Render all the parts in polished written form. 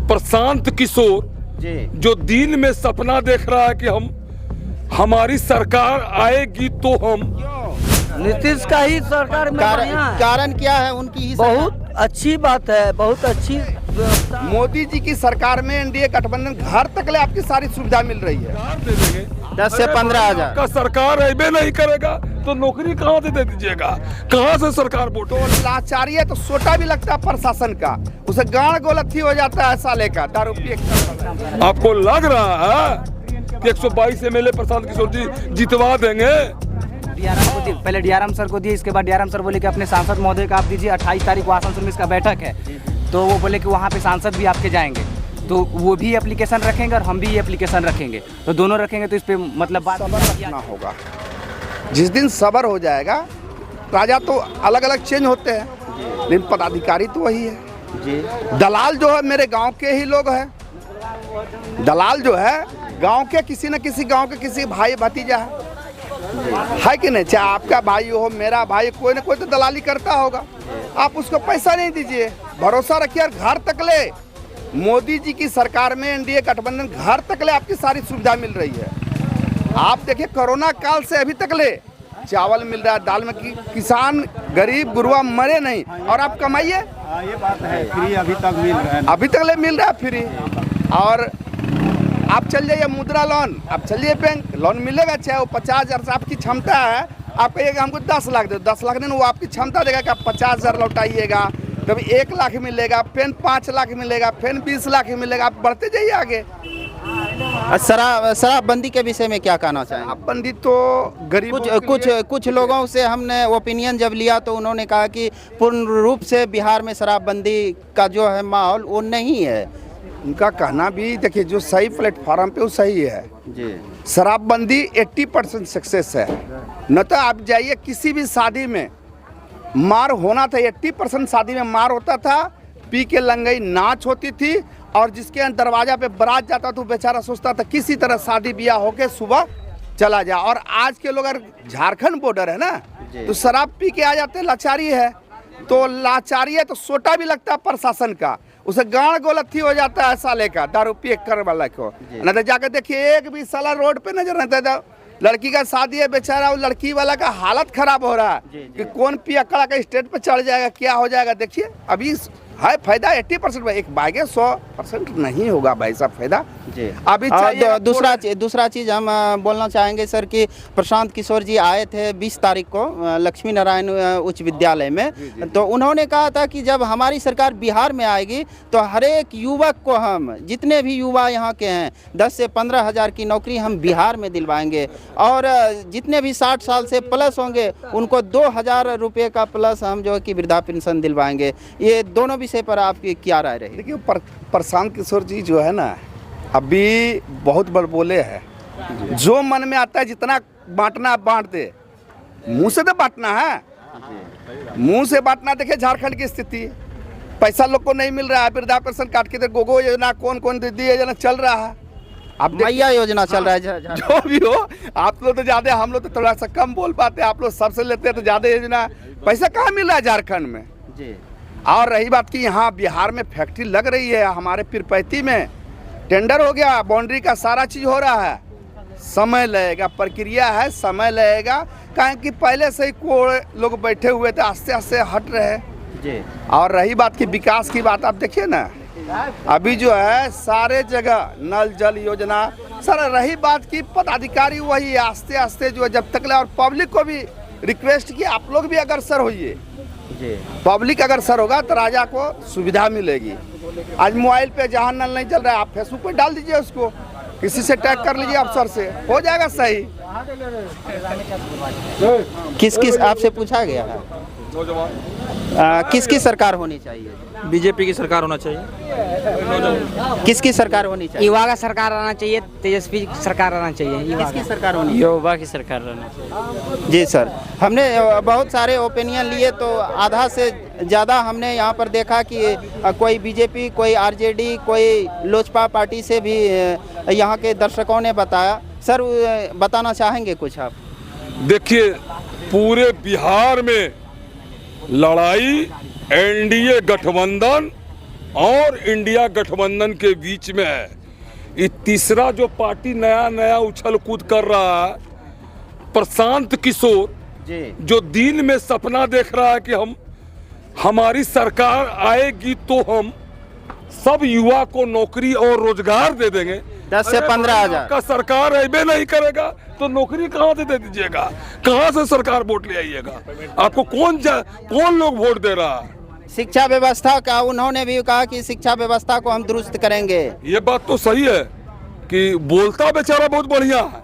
प्रशांत किशोर जी जो दिन में सपना देख रहा है कि हमारी सरकार आएगी तो हम नीतीश का ही सरकार में बढ़िया है। कारण क्या है उनकी ही बहुत अच्छी बात है, बहुत अच्छी व्यवस्था। मोदी जी की सरकार में एनडीए गठबंधन घर तक ले आपकी सारी सुविधा मिल रही है। 10 से 15,000 का सरकार ऐबे नहीं करेगा तो नौकरी कहाँ से दे दीजिएगा, कहाँ से सरकार वोट। तो लाचारी है तो सोटा भी लगता है प्रशासन का, उसे गाड़ गोलथी हो जाता है साले का दारू पिए। आपको लग रहा है कि 122 एमएलए प्रशांत किशोर जी जितवा देंगे? डीआरएम को पहले डीआरएम सर को दिए, इसके बाद डीआरएम सर बोले कि अपने सांसद महोदय का आप दीजिए। 28 तारीख को आसनसोल में इसका बैठक है, तो वो बोले कि वहाँ पे सांसद भी आपके जाएंगे, तो वो भी एप्लीकेशन रखेंगे और हम भी ये एप्लीकेशन रखेंगे, तो दोनों रखेंगे तो इस पे मतलब बात ना होगा। जिस दिन सबर हो जाएगा, राजा तो अलग अलग चेंज होते हैं लेकिन पदाधिकारी तो वही है जी। दलाल जो है मेरे गांव के ही लोग हैं। दलाल जो है गांव के किसी न किसी गांव के किसी भाई भतीजा है कि नहीं, चाहे आपका भाई हो मेरा भाई, कोई ना कोई तो दलाली करता होगा। आप उसको पैसा नहीं दीजिए, भरोसा रखिए और घर तक ले मोदी जी की सरकार में एनडीए गठबंधन घर तक ले आपकी सारी सुविधा मिल रही है। आप देखिए कोरोना काल से अभी तक ले चावल मिल रहा है, दाल में किसान गरीब गुरुआ मरे नहीं, और आप कमाइए। ये बात है, फ्री अभी तक मिल रहा है, अभी तक ले मिल रहा है फ्री। और आप चल जाइए मुद्रा लोन, आप चलिए बैंक, लोन मिलेगा, चाहे वो 50,000 से आपकी क्षमता है। आप कहिएगा हमको 10 लाख दे, 10 लाख नहीं, वो आपकी क्षमता देगा कि आप 50,000 लौटाइएगा, कभी 1 लाख मिलेगा, फिर 5 लाख मिलेगा, फिर 20 लाख मिलेगा, आप बढ़ते जाइए आगे। शराबबंदी के विषय में क्या कहना चाहेंगे? शराबबंदी तो गरीब कुछ लोगों से हमने ओपिनियन जब लिया तो उन्होंने कहा कि पूर्ण रूप से बिहार में शराबबंदी का जो है माहौल वो नहीं है। उनका कहना भी देखिए, जो सही प्लेटफॉर्म पे वो सही है जी। शराबबंदी 80% सक्सेस है। न तो आप जाइए किसी भी शादी में मार होना था, 80% शादी में मार होता था, पी के लंगई नाच होती थी, और जिसके दरवाजा पे बारात जाता तो बेचारा सोचता था किसी तरह शादी ब्याह होके सुबह चला जा। और आज के लोग, अगर झारखंड बॉर्डर है ना, तो शराब पी के आ जाते, लाचारी है तो लाचारी है तो सोटा भी लगता है प्रशासन का, उसे गाड़ गोलथी हो जाता है साले का दारू पिए कर वाला को। न तो जाकर देखिए एक भी साला रोड पे नजर नहीं आता। लड़की का शादी है, बेचारा वो लड़की वाला का हालत खराब हो रहा है कि कौन पियक्कड़ा का स्टेज पे चढ़ जाएगा, क्या हो जाएगा। देखिए अभी है फायदा 80% में, एक बागे 100% नहीं होगा भाई साहब फायदा जी। अभी दूसरा चीज़ हम बोलना चाहेंगे सर कि प्रशांत किशोर जी आए थे 20 तारीख को लक्ष्मी नारायण उच्च विद्यालय में। जी। तो उन्होंने कहा था कि जब हमारी सरकार बिहार में आएगी तो हर एक युवक को, हम जितने भी युवा यहाँ के हैं, 10 से 15,000 की नौकरी हम बिहार में दिलवाएंगे, और जितने भी 60 साल से प्लस होंगे उनको 2,000 रुपये का प्लस हम जो है कि वृद्धा पेंशन दिलवाएंगे। ये दोनों विषय पर आपकी क्या राय रही? देखिए प्रशांत किशोर जी जो है ना, अभी बहुत बड़बोले है, जो मन में आता है जितना बांटना बांट दे, मुंह से तो बांटना है, मुंह से बांटना। देखिए झारखंड की स्थिति, पैसा लोग को नहीं मिल रहा है, वृद्धा पेंशन काट के गोगो योजना कौन दीदी योजना चल रहा है, अब मैया योजना चल रहा है। जो भी हो, आप लोग तो ज्यादा, हम लोग तो थोड़ा सा कम बोल पाते हैं, आप लोग सबसे लेते हैं तो ज्यादा योजना। पैसा कहाँ मिल रहा है झारखंड में जी। और रही बात की यहाँ बिहार में फैक्ट्री लग रही है, हमारे पीरपैती में टेंडर हो गया, बाउंड्री का सारा चीज़ हो रहा है, समय लगेगा, प्रक्रिया है, समय लगेगा, कारण कि पहले से ही कोई लोग बैठे हुए थे, आस्ते आस्ते हट रहे जी। और रही बात की विकास की बात, आप देखिए ना अभी जो है सारे जगह नल जल योजना सर। रही बात की पदाधिकारी वही है, आस्ते आस्ते जो है जब तक ले, और पब्लिक को भी रिक्वेस्ट की आप लोग भी अग्रसर होइए जी। पब्लिक अगर सर होगा तो राजा को सुविधा मिलेगी। आज मोबाइल पे जहाँ नल नहीं चल रहा है, आप फेसबुक पे डाल दीजिए, उसको किसी से टैग कर लीजिए अफसर से, हो जाएगा सही। किस आपसे पूछा गया है किसकी सरकार होनी चाहिए? बीजेपी की सरकार होना चाहिए। किसकी सरकार होनी चाहिए? युवा का सरकार आना चाहिए, तेजस्वी सरकार आना चाहिए। किसकी सरकार होनी? युवा की सरकार रहना चाहिए। जी सर, हमने बहुत सारे ओपिनियन लिए तो आधा से ज़्यादा हमने यहाँ पर देखा कि कोई बीजेपी, कोई आरजेडी, कोई लोजपा पार्टी से भी यहाँ के दर्शकों ने बताया। सर बताना चाहेंगे कुछ आप? देखिए पूरे बिहार में लड़ाई एनडीए गठबंधन और इंडिया गठबंधन के बीच में है। ये तीसरा जो पार्टी नया नया उछल कूद कर रहा है, प्रशांत किशोर, जो दिन में सपना देख रहा है कि हमारी सरकार आएगी तो हम सब युवा को नौकरी और रोजगार दे देंगे। 10 से 15 हजार का सरकार ऐबे नहीं करेगा तो नौकरी कहाँ से दे दीजिएगा, कहाँ से सरकार वोट ले आइएगा? आपको कौन लोग वोट दे रहा है? शिक्षा व्यवस्था का उन्होंने भी कहा कि शिक्षा व्यवस्था को हम दुरुस्त करेंगे। ये बात तो सही है कि बोलता बेचारा बहुत बढ़िया है,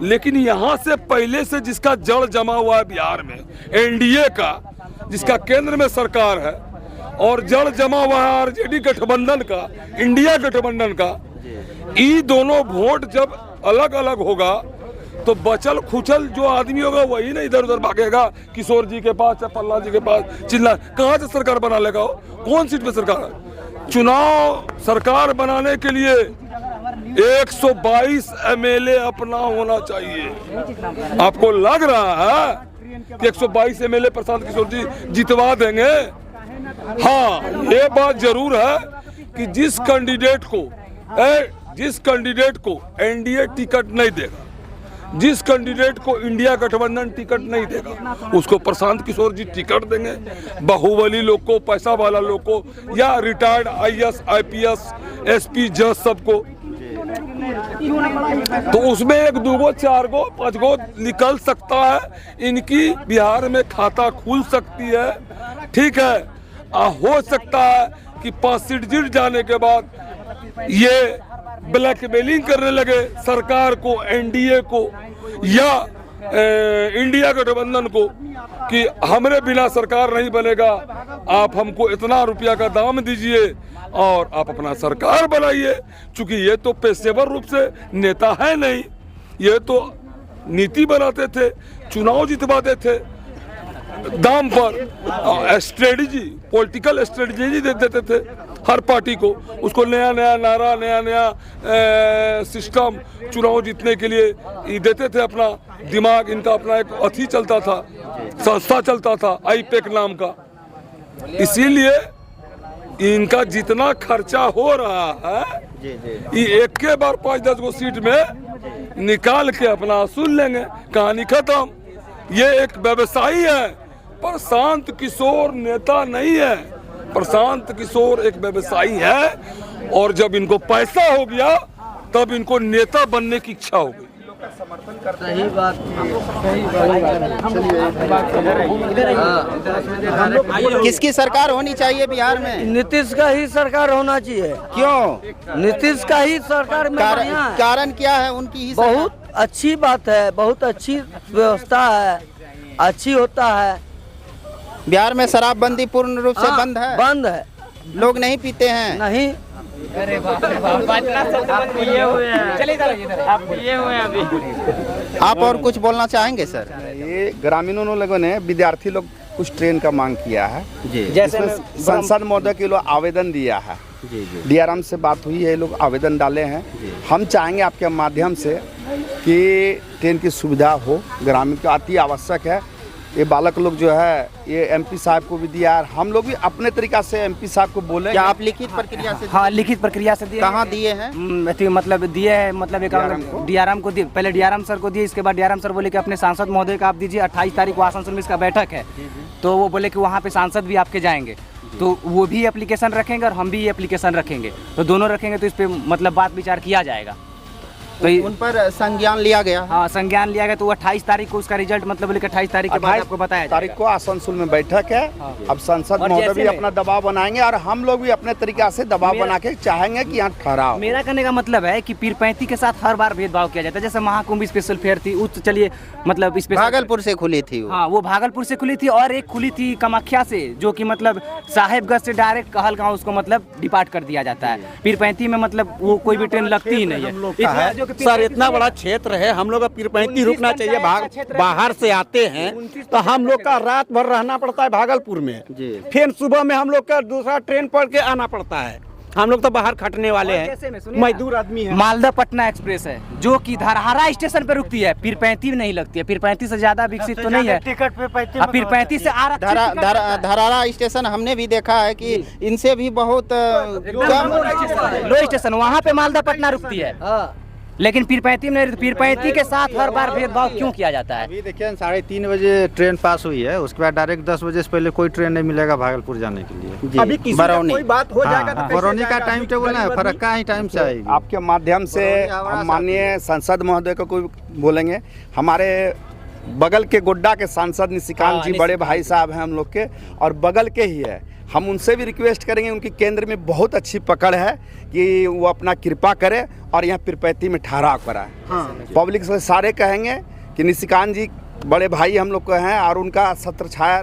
लेकिन यहाँ से पहले से जिसका जड़ जमा हुआ है बिहार में, एनडीए का, जिसका केंद्र में सरकार है, और जड़ जमा हुआ है आरजेडी गठबंधन का, इंडिया गठबंधन का, ये दोनों वोट जब अलग अलग होगा तो बचल खुचल जो आदमी होगा वही ना इधर उधर भागेगा किशोर जी के पास या पल्ला जी के पास चिल्ला। कहाँ से सरकार बना लेगा वो? कौन सीट पे सरकार है? चुनाव सरकार बनाने के लिए 122 एमएलए अपना होना चाहिए। आपको लग रहा है कि 122 एमएलए प्रशांत किशोर जी जितवा देंगे? हाँ, ये बात जरूर है कि जिस कैंडिडेट को एनडीए टिकट नहीं देगा, जिस कैंडिडेट को इंडिया गठबंधन टिकट नहीं देगा, उसको प्रशांत किशोर जी टिकट देंगे। बाहुबली लोग को, पैसा वाला लोग को, या रिटायर्ड आईएएस, आईपीएस, एसपी, जज सबको। तो उसमें 1, 2 गो, 4 गो, 5 गो निकल सकता है। इनकी बिहार में खाता खुल सकती है, ठीक है। हो सकता है कि 5 सीट जीत जाने के बाद ये ब्लैकमेलिंग करने लगे सरकार को, एनडीए को या इंडिया गठबंधन को कि हमरे बिना सरकार नहीं बनेगा, आप हमको इतना रुपया का दाम दीजिए और आप अपना सरकार बनाइए। चूंकि ये तो पेशेवर रूप से नेता है नहीं, ये तो नीति बनाते थे, चुनाव जितवाते थे दाम पर, स्ट्रेटेजी, पॉलिटिकल स्ट्रेटेजी दे देते थे हर पार्टी को। उसको नया नया नारा, नया नया सिस्टम चुनाव जीतने के लिए ये देते थे। अपना दिमाग, इनका अपना एक अथी चलता था, संस्था चलता था आईपेक नाम का। इसीलिए इनका जितना खर्चा हो रहा है, ये एक के बार 5-10 गो सीट में निकाल के अपना सुन लेंगे, कहानी खत्म। ये एक व्यवसायी है, प्रशांत किशोर नेता नहीं है। प्रशांत किशोर एक व्यवसायी है, और जब इनको पैसा हो गया तब इनको नेता बनने की इच्छा हो गई। सही बात, किसकी सरकार होनी चाहिए बिहार में? नीतीश का ही सरकार होना चाहिए। क्यों? नीतीश का ही सरकार में बढ़िया है। कारण क्या है उनकी ही सरकार? बहुत अच्छी बात है, बहुत अच्छी व्यवस्था है, अच्छी होता है। बिहार में शराबबंदी पूर्ण रूप से बंद है? बंद है, लोग नहीं पीते हैं? नहीं। आप और कुछ बोलना चाहेंगे सर? ये ग्रामीणों लोगों ने, विद्यार्थी लोग कुछ ट्रेन का मांग किया है, जैसे संसद महोदय के लोग आवेदन दिया है, डीआरएम से बात हुई है, लोग आवेदन डाले हैं। हम चाहेंगे आपके माध्यम से कि ट्रेन की सुविधा हो, ग्रामीण को अति आवश्यक है। ये बालक लोग जो है, ये एमपी साहब को भी दिया है, हम लोग भी अपने तरीका से एमपी साहब को बोले। क्या आप लिखित प्रक्रिया से? हाँ, लिखित प्रक्रिया से दिए। कहाँ दिए हैं? मतलब दिए है, मतलब एक डीआरएम को दिए, पहले डीआरएम सर को दिए, इसके बाद डीआरएम सर बोले कि अपने सांसद महोदय का आप दीजिए। 28 तारीख को आसनसोल में इसका बैठक है, तो वो बोले कि वहाँ पे सांसद भी आपके जाएंगे, तो वो भी एप्लीकेशन रखेंगे और हम भी एप्लीकेशन रखेंगे, तो दोनों रखेंगे, तो इस पर मतलब बात विचार किया जाएगा। तो उन पर संज्ञान लिया गया? हाँ, संज्ञान लिया गया। तो 28 तारीख को उसका रिजल्ट, मतलब बोले कि 28 तारीख के बाद आपको बताया तारीख को आसनसोल में बैठक है। अब संसद महोदय भी अपना दबाव बनाएंगे और हम लोग भी अपने तरीका से दबाव बना के चाहेंगे कि यहाँ ठहराओ। मेरा कहने का मतलब है कि पीरपैंती के साथ हर बार भेदभाव किया जाता है। जैसे महाकुंभ स्पेशल फेयर थी, उस चलिए मतलब भागलपुर से खुली थी। हाँ, वो भागलपुर से खुली थी, और एक खुली थी कामाख्या से, जो कि मतलब साहेबगंज से डायरेक्ट कहलगांव उसको मतलब डिपार्ट कर दिया जाता है। पीरपैंती में मतलब वो कोई भी ट्रेन लगती ही नहीं है। सर, इतना बड़ा क्षेत्र है, हम लोग का पीरपैंती रुकना चाहिए। बाहर से आते हैं तो हम लोग का रात भर रहना पड़ता है भागलपुर में, फिर सुबह में हम लोग का दूसरा ट्रेन पकड़ के आना पड़ता है। हम लोग तो बाहर खटने वाले जैसे में हैं, सुनिए ना, मजदूर आदमी है। मालदा पटना एक्सप्रेस है जो कि धरहरा स्टेशन पे रुकती है, पीरपैंती में नहीं लगती है। पीरपैंती से ज्यादा विकसित तो नहीं है, टिकट पे पीरपैंती से धरारा स्टेशन हमने भी देखा है कि इनसे भी बहुत कम लो स्टेशन, वहाँ पे मालदा पटना रुकती है, लेकिन पीरपैंती में नहीं। पीरपैंती के साथ हर बार भेदभाव क्यों किया जाता है? अभी देखिए 3:30 बजे ट्रेन पास हुई है, उसके बाद डायरेक्ट 10 बजे से पहले कोई ट्रेन नहीं मिलेगा भागलपुर जाने के लिए। अभी किसी का कोई बात हो जाएगा तो बरौनी का टाइम टेबल है, फरक्का ही टाइम से आएगी। आपके माध्यम से हम माननीय सांसद महोदय को कोई बोलेंगे, हमारे बगल के गोड्डा के सांसद निशिकांत जी बड़े भाई साहब हैं हम लोग के, और बगल के ही है, हम उनसे भी रिक्वेस्ट करेंगे, उनकी केंद्र में बहुत अच्छी पकड़ है कि वो अपना कृपा करे और यहाँ पीरपैंती में ठहराव कराए। पब्लिक से सारे कहेंगे कि निशिकांत जी बड़े भाई हम लोग को हैं और उनका छत्र छाया